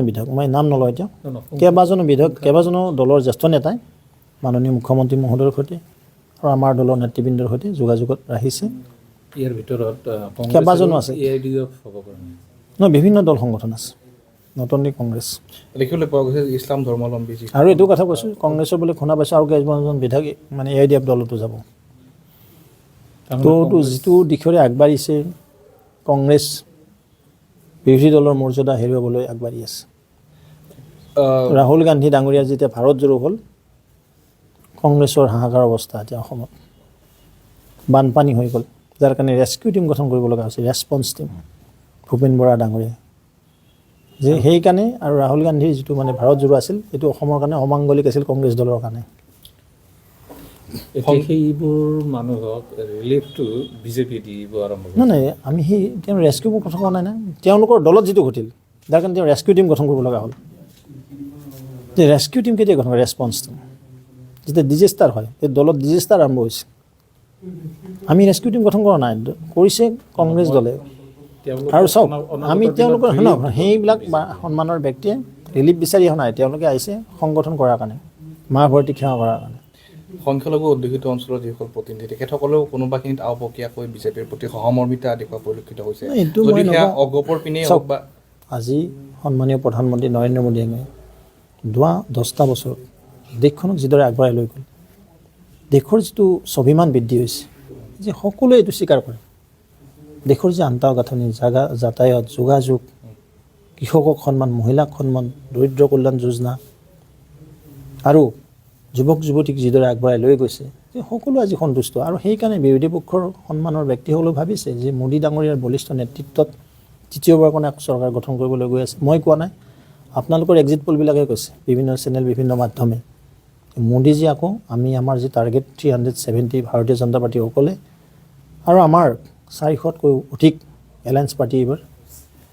বিধায়ক মই নাম নলওঁ এতিয়া কেইবাজনো বিধায়ক কেইবাজনো দলৰ জ্যেষ্ঠ নেতাই মাননীয় মুখ্যমন্ত্ৰী মহোদয়ৰ সৈতে আৰু আমাৰ দলৰ নেতৃবৃন্দৰ সৈতে যোগাযোগত ৰাখিছে ইয়াৰ ভিতৰত কেইবাজনো আছে AIDF হ'ব পাৰে নহয় বিভিন্ন দল সংগঠন আছে নতুনকৈ কংগ্ৰেছ দেখিবলৈ পোৱা গৈছে ইছলাম ধৰ্মাৱলম্বী আৰু এইটো কথা কৈছোঁ কংগ্ৰেছৰ বুলি শুনা পাইছোঁ আৰু কেইজনমান বিধায়ক মানে AIDF দলতো যাব তো যিটো দিশৰে আগবাঢ়িছে কংগ্ৰেছ বিৰোধী দলৰ মৰ্যাদা হেৰুৱাবলৈ আগবাঢ়ি আছে ৰাহুল গান্ধী ডাঙৰীয়া যেতিয়া ভাৰত জোৰো হ'ল কংগ্ৰেছৰ হাহাকাৰ অৱস্থা এতিয়া অসমত বানপানী হৈ গ'ল যাৰ কাৰণে ৰেস্কিউ টিম গঠন কৰিব লগা হৈছে ৰেছপন্স টিম ভূপেন বৰা ডাঙৰীয়া যে সেইকাৰণে আৰু ৰাহুল গান্ধীৰ যিটো মানে ভাৰত জোৰো আছিল এইটো অসমৰ কাৰণে অমাংগলিক আছিল কংগ্ৰেছ দলৰ কাৰণে সেইবোৰ মানুহক ৰিলিফটো বিজেপি দিব আৰম্ভ নাই আমি সেই তেওঁ ৰেস্কিউ কথা কোৱা নাই না তেওঁলোকৰ দলত যিটো ঘটিল যাৰ কাৰণে তেওঁ ৰেস্কিউ টিম গঠন কৰিব লগা হ'ল যে ৰেস্কিউ টিম কেতিয়া গঠন কৰে ৰেছপন্স টিম যেতিয়া ডিজেষ্টাৰ হয় এই দলত ডিজেষ্টাৰ আৰম্ভ হৈছে আমি ৰেস্কিউ টিম গঠন কৰা নাই কৰিছে কংগ্ৰেছ দলে আৰু চাওক আমি তেওঁলোকৰ শুনক সেইবিলাক সন্মানৰ ব্যক্তিয়ে ৰিলিফ বিচাৰি অহা নাই তেওঁলোকে আহিছে সংগঠন কৰাৰ কাৰণে মা ভৰ্তি সেৱা কৰাৰ কাৰণে সংখ্যালঘু অধ্যুষিত অঞ্চলৰ যিসকল প্ৰতিনিধি তেখেতসকলেও কোনোবাখিনিত আওপকীয়াকৈ বিজেপিৰ প্ৰতি সহমৰ্মিতা দেখুওৱা পৰিলক্ষিত হৈছে যদি সেয়া অগপৰ পিনেই হওক বা আজি সন্মানীয় প্ৰধানমন্ত্ৰী নৰেন্দ্ৰ মোদীয়ে যোৱা 10টা বছৰত দেশখনক যিদৰে আগবঢ়াই লৈ গ'ল দেশৰ যিটো স্বাভিমান বৃদ্ধি হৈছে যে সকলোৱে এইটো স্বীকাৰ কৰে দেশৰ যে আন্তঃগাঁথনি জাগা যাতায়াত যোগাযোগ কৃষকক সন্মান মহিলাক সন্মান দৰিদ্ৰ কল্যাণ যোজনা আৰু যুৱক যুৱতীক যিদৰে আগবঢ়াই লৈ গৈছে যে সকলো আজি সন্তুষ্ট আৰু সেইকাৰণে বিৰোধী পক্ষৰ সন্মানৰ ব্যক্তিসকলেও ভাবিছে যে মোদী ডাঙৰীয়াৰ বলিষ্ঠ নেতৃত্বত তৃতীয়বাৰ কাৰণে চৰকাৰ গঠন কৰিবলৈ গৈ আছে মই কোৱা নাই আপোনালোকৰ এক্সিট পলবিলাকে কৈছে বিভিন্ন চেনেল বিভিন্ন মাধ্যমে মোদীজী আকৌ আমি আমাৰ যি টাৰ্গেট 370 ভাৰতীয় জনতা পাৰ্টি অকলে আৰু আমাৰ 400তকৈ অধিক এলায়েন্স পাৰ্টি এইবাৰ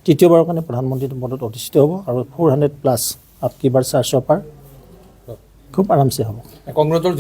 তৃতীয়বাৰৰ কাৰণে প্ৰধানমন্ত্ৰী পদত অধিষ্ঠিত হ'ব আৰু 400+ আপকি বাৰ 400 পাৰ খুব আৰামছে হ'ব কংগ্ৰেছৰ